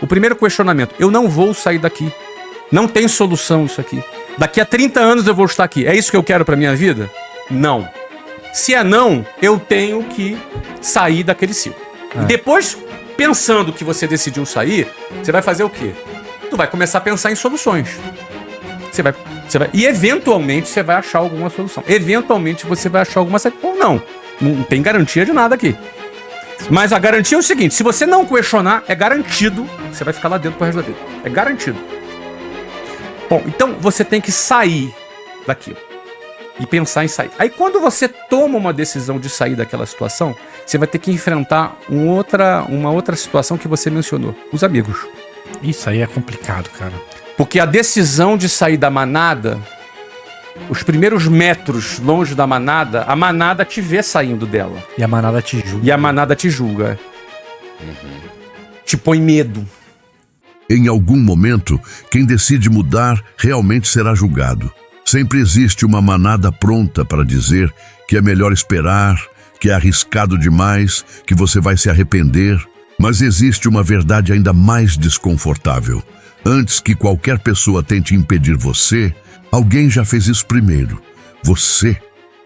O primeiro questionamento: eu não vou sair daqui. Não tem solução isso aqui. Daqui a 30 anos eu vou estar aqui. É isso que eu quero pra minha vida? Não. Se é não, eu tenho que sair daquele ciclo. E depois, pensando que você decidiu sair, você vai fazer o quê? Tu vai começar a pensar em soluções. E eventualmente você vai achar alguma solução. Eventualmente você vai achar alguma saída. Ou não. Não tem garantia de nada aqui. Mas a garantia é o seguinte: se você não questionar, é garantido que você vai ficar lá dentro pro resto da vida. É garantido. Bom, então você tem que sair daquilo. E pensar em sair. Aí quando você toma uma decisão de sair daquela situação, você vai ter que enfrentar uma outra situação que você mencionou: os amigos. Isso aí é complicado, cara. Porque a decisão de sair da manada, os primeiros metros longe da manada, a manada te vê saindo dela. E a manada te julga. E a manada te julga. Te põe medo. Em algum momento, quem decide mudar realmente será julgado. Sempre existe uma manada pronta para dizer que é melhor esperar, que é arriscado demais, que você vai se arrepender. Mas existe uma verdade ainda mais desconfortável. Antes que qualquer pessoa tente impedir você, alguém já fez isso primeiro. Você.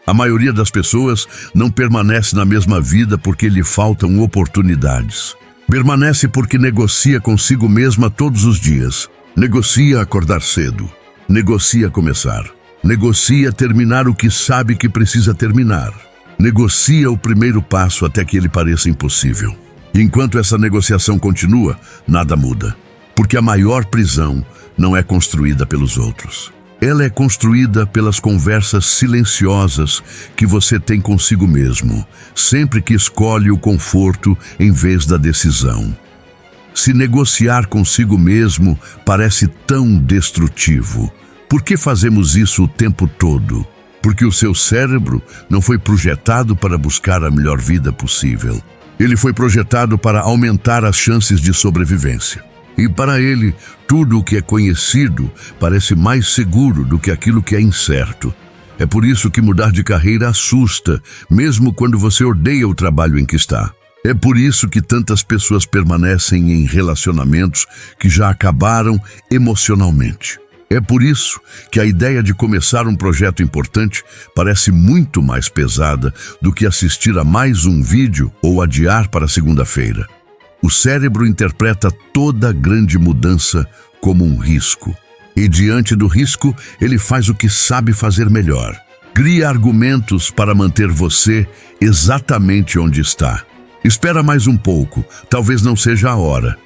A maioria das pessoas não permanece na mesma vida porque lhe faltam oportunidades. Permanece porque negocia consigo mesma todos os dias. Negocia acordar cedo. Negocia começar. Negocia terminar o que sabe que precisa terminar. Negocia o primeiro passo até que ele pareça impossível. Enquanto essa negociação continua, nada muda. Porque a maior prisão não é construída pelos outros. Ela é construída pelas conversas silenciosas que você tem consigo mesmo, sempre que escolhe o conforto em vez da decisão. Se negociar consigo mesmo parece tão destrutivo, por que fazemos isso o tempo todo? Porque o seu cérebro não foi projetado para buscar a melhor vida possível. Ele foi projetado para aumentar as chances de sobrevivência. E para ele, tudo o que é conhecido parece mais seguro do que aquilo que é incerto. É por isso que mudar de carreira assusta, mesmo quando você odeia o trabalho em que está. É por isso que tantas pessoas permanecem em relacionamentos que já acabaram emocionalmente. É por isso que a ideia de começar um projeto importante parece muito mais pesada do que assistir a mais um vídeo ou adiar para segunda-feira. O cérebro interpreta toda grande mudança como um risco. E diante do risco, ele faz o que sabe fazer melhor. Cria argumentos para manter você exatamente onde está. Espera mais um pouco, talvez não seja a hora.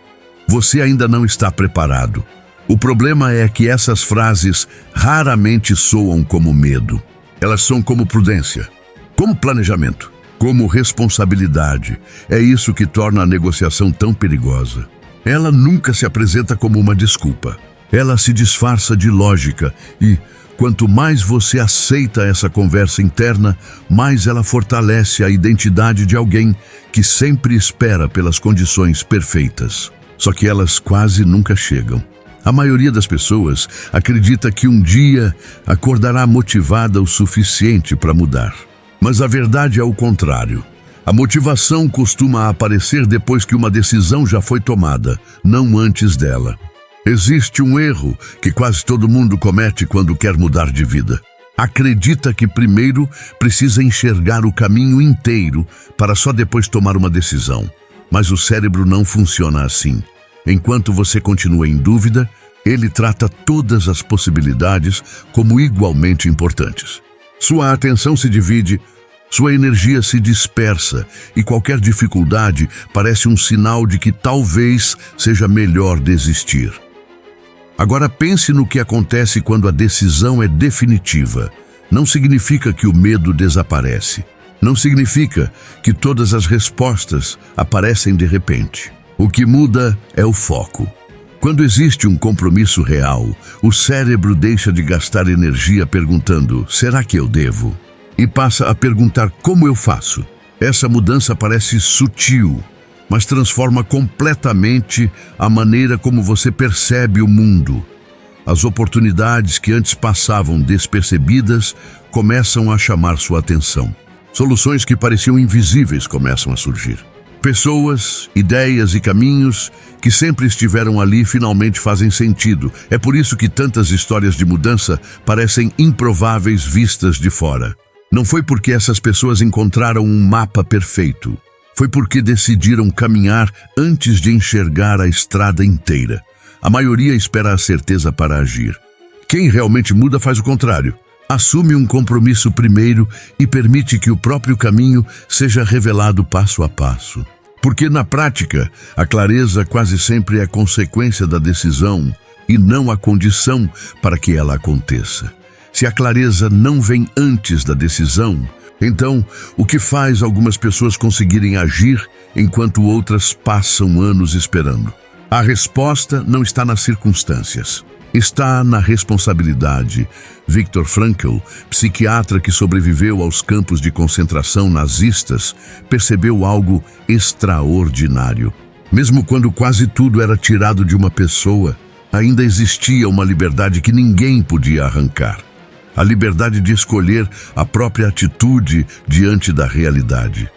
Você ainda não está preparado. O problema é que essas frases raramente soam como medo. Elas são como prudência, como planejamento, como responsabilidade. É isso que torna a negociação tão perigosa. Ela nunca se apresenta como uma desculpa. Ela se disfarça de lógica e, quanto mais você aceita essa conversa interna, mais ela fortalece a identidade de alguém que sempre espera pelas condições perfeitas. Só que elas quase nunca chegam. A maioria das pessoas acredita que um dia acordará motivada o suficiente para mudar. Mas a verdade é o contrário. A motivação costuma aparecer depois que uma decisão já foi tomada, não antes dela. Existe um erro que quase todo mundo comete quando quer mudar de vida. Acredita que primeiro precisa enxergar o caminho inteiro para só depois tomar uma decisão. Mas o cérebro não funciona assim. Enquanto você continua em dúvida, ele trata todas as possibilidades como igualmente importantes. Sua atenção se divide, sua energia se dispersa e qualquer dificuldade parece um sinal de que talvez seja melhor desistir. Agora pense no que acontece quando a decisão é definitiva. Não significa que o medo desaparece. Não significa que todas as respostas aparecem de repente. O que muda é o foco. Quando existe um compromisso real, o cérebro deixa de gastar energia perguntando: será que eu devo? E passa a perguntar: como eu faço? Essa mudança parece sutil, mas transforma completamente a maneira como você percebe o mundo. As oportunidades que antes passavam despercebidas começam a chamar sua atenção. Soluções que pareciam invisíveis começam a surgir. Pessoas, ideias e caminhos que sempre estiveram ali finalmente fazem sentido. É por isso que tantas histórias de mudança parecem improváveis vistas de fora. Não foi porque essas pessoas encontraram um mapa perfeito. Foi porque decidiram caminhar antes de enxergar a estrada inteira. A maioria espera a certeza para agir. Quem realmente muda faz o contrário. Assume um compromisso primeiro e permite que o próprio caminho seja revelado passo a passo. Porque, na prática, a clareza quase sempre é consequência da decisão e não a condição para que ela aconteça. Se a clareza não vem antes da decisão, então, o que faz algumas pessoas conseguirem agir enquanto outras passam anos esperando? A resposta não está nas circunstâncias. Está na responsabilidade. Viktor Frankl, psiquiatra que sobreviveu aos campos de concentração nazistas, percebeu algo extraordinário. Mesmo quando quase tudo era tirado de uma pessoa, ainda existia uma liberdade que ninguém podia arrancar. A liberdade de escolher a própria atitude diante da realidade.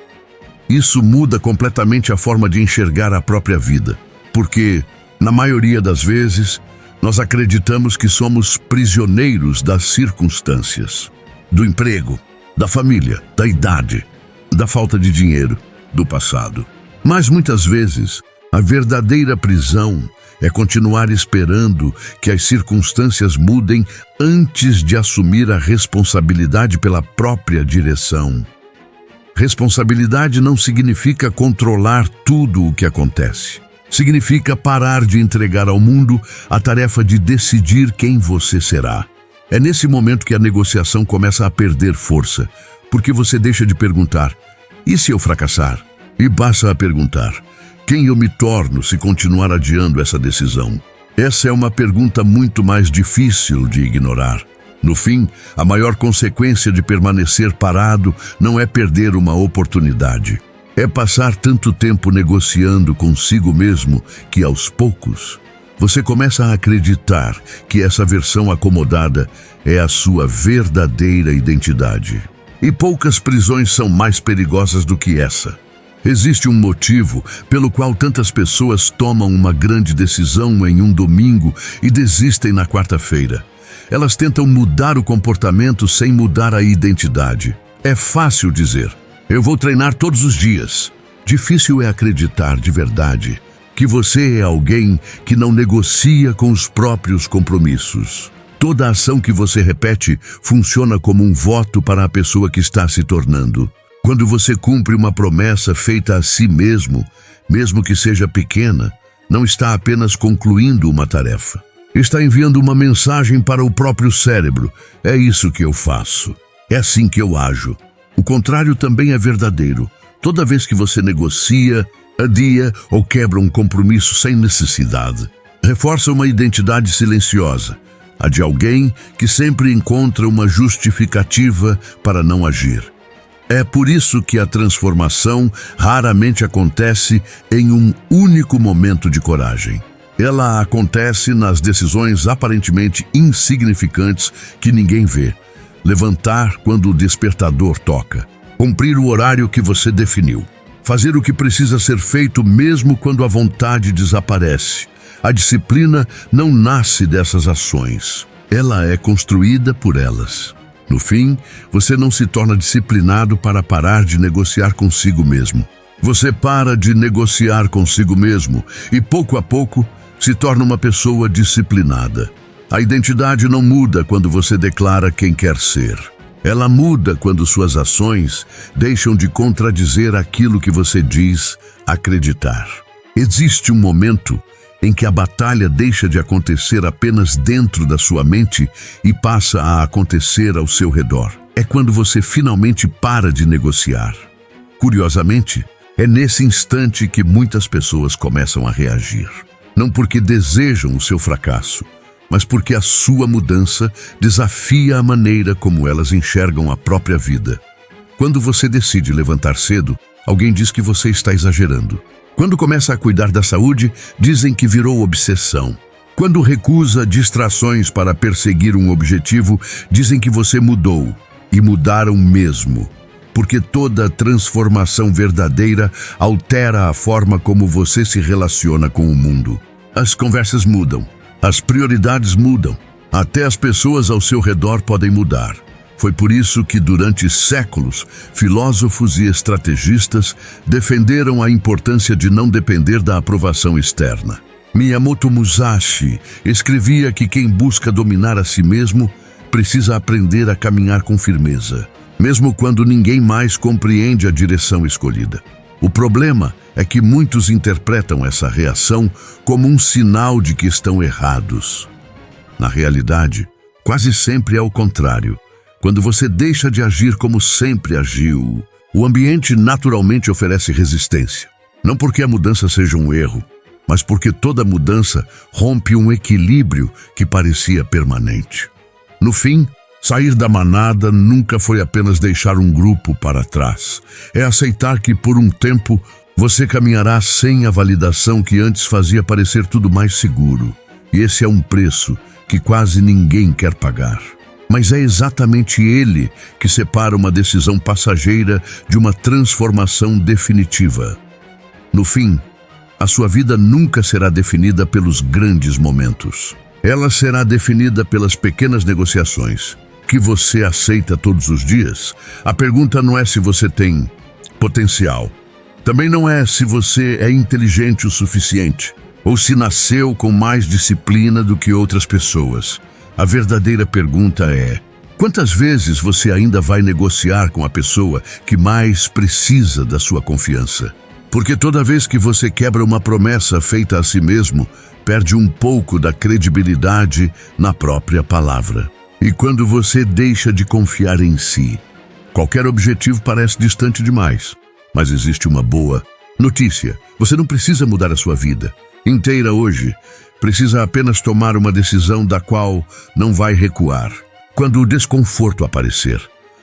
Isso muda completamente a forma de enxergar a própria vida, porque, na maioria das vezes, nós acreditamos que somos prisioneiros das circunstâncias, do emprego, da família, da idade, da falta de dinheiro, do passado. Mas muitas vezes, a verdadeira prisão é continuar esperando que as circunstâncias mudem antes de assumir a responsabilidade pela própria direção. Responsabilidade não significa controlar tudo o que acontece. Significa parar de entregar ao mundo a tarefa de decidir quem você será. É nesse momento que a negociação começa a perder força, porque você deixa de perguntar, e se eu fracassar? E passa a perguntar, quem eu me torno se continuar adiando essa decisão? Essa é uma pergunta muito mais difícil de ignorar. No fim, a maior consequência de permanecer parado não é perder uma oportunidade. É passar tanto tempo negociando consigo mesmo que, aos poucos, você começa a acreditar que essa versão acomodada é a sua verdadeira identidade. E poucas prisões são mais perigosas do que essa. Existe um motivo pelo qual tantas pessoas tomam uma grande decisão em um domingo e desistem na quarta-feira. Elas tentam mudar o comportamento sem mudar a identidade. É fácil dizer, eu vou treinar todos os dias. Difícil é acreditar de verdade que você é alguém que não negocia com os próprios compromissos. Toda ação que você repete funciona como um voto para a pessoa que está se tornando. Quando você cumpre uma promessa feita a si mesmo, mesmo que seja pequena, não está apenas concluindo uma tarefa. Está enviando uma mensagem para o próprio cérebro. É isso que eu faço. É assim que eu ajo. O contrário também é verdadeiro. Toda vez que você negocia, adia ou quebra um compromisso sem necessidade, reforça uma identidade silenciosa, a de alguém que sempre encontra uma justificativa para não agir. É por isso que a transformação raramente acontece em um único momento de coragem. Ela acontece nas decisões aparentemente insignificantes que ninguém vê. Levantar quando o despertador toca. Cumprir o horário que você definiu. Fazer o que precisa ser feito mesmo quando a vontade desaparece. A disciplina não nasce dessas ações. Ela é construída por elas. No fim, você não se torna disciplinado para parar de negociar consigo mesmo. Você para de negociar consigo mesmo e, pouco a pouco, se torna uma pessoa disciplinada. A identidade não muda quando você declara quem quer ser. Ela muda quando suas ações deixam de contradizer aquilo que você diz acreditar. Existe um momento em que a batalha deixa de acontecer apenas dentro da sua mente e passa a acontecer ao seu redor. É quando você finalmente para de negociar. Curiosamente, é nesse instante que muitas pessoas começam a reagir. Não porque desejam o seu fracasso, mas porque a sua mudança desafia a maneira como elas enxergam a própria vida. Quando você decide levantar cedo, alguém diz que você está exagerando. Quando começa a cuidar da saúde, dizem que virou obsessão. Quando recusa distrações para perseguir um objetivo, dizem que você mudou. E mudaram mesmo. porque toda transformação verdadeira altera a forma como você se relaciona com o mundo. As conversas mudam, as prioridades mudam, até as pessoas ao seu redor podem mudar. Foi por isso que, durante séculos, filósofos e estrategistas defenderam a importância de não depender da aprovação externa. Miyamoto Musashi escrevia que quem busca dominar a si mesmo precisa aprender a caminhar com firmeza, mesmo quando ninguém mais compreende a direção escolhida. O problema é que muitos interpretam essa reação como um sinal de que estão errados. Na realidade, quase sempre é o contrário. Quando você deixa de agir como sempre agiu, o ambiente naturalmente oferece resistência. Não porque a mudança seja um erro, mas porque toda mudança rompe um equilíbrio que parecia permanente. No fim, sair da manada nunca foi apenas deixar um grupo para trás. É aceitar que, por um tempo, você caminhará sem a validação que antes fazia parecer tudo mais seguro. E esse é um preço que quase ninguém quer pagar. Mas é exatamente ele que separa uma decisão passageira de uma transformação definitiva. No fim, a sua vida nunca será definida pelos grandes momentos. Ela será definida pelas pequenas negociações que você aceita todos os dias. A pergunta não é se você tem potencial. Também não é se você é inteligente o suficiente ou se nasceu com mais disciplina do que outras pessoas. A verdadeira pergunta é: quantas vezes você ainda vai negociar com a pessoa que mais precisa da sua confiança? Porque toda vez que você quebra uma promessa feita a si mesmo, perde um pouco da credibilidade na própria palavra. E quando você deixa de confiar em si, qualquer objetivo parece distante demais. Mas existe uma boa notícia: você não precisa mudar a sua vida inteira hoje. Precisa apenas tomar uma decisão da qual não vai recuar. Quando o desconforto aparecer,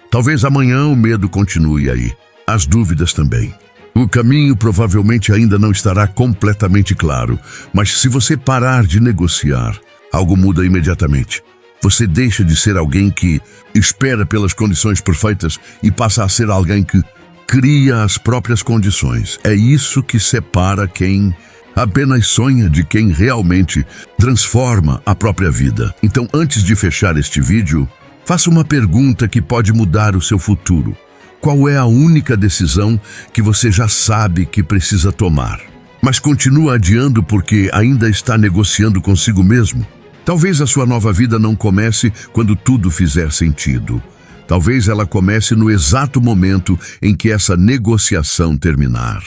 talvez amanhã o medo continue aí, as dúvidas também. O caminho provavelmente ainda não estará completamente claro, mas se você parar de negociar, algo muda imediatamente. Você deixa de ser alguém que espera pelas condições perfeitas e passa a ser alguém que cria as próprias condições. É isso que separa quem apenas sonha de quem realmente transforma a própria vida. Então, antes de fechar este vídeo, faça uma pergunta que pode mudar o seu futuro. Qual é a única decisão que você já sabe que precisa tomar, mas continua adiando porque ainda está negociando consigo mesmo? Talvez a sua nova vida não comece quando tudo fizer sentido. Talvez ela comece no exato momento em que essa negociação terminar.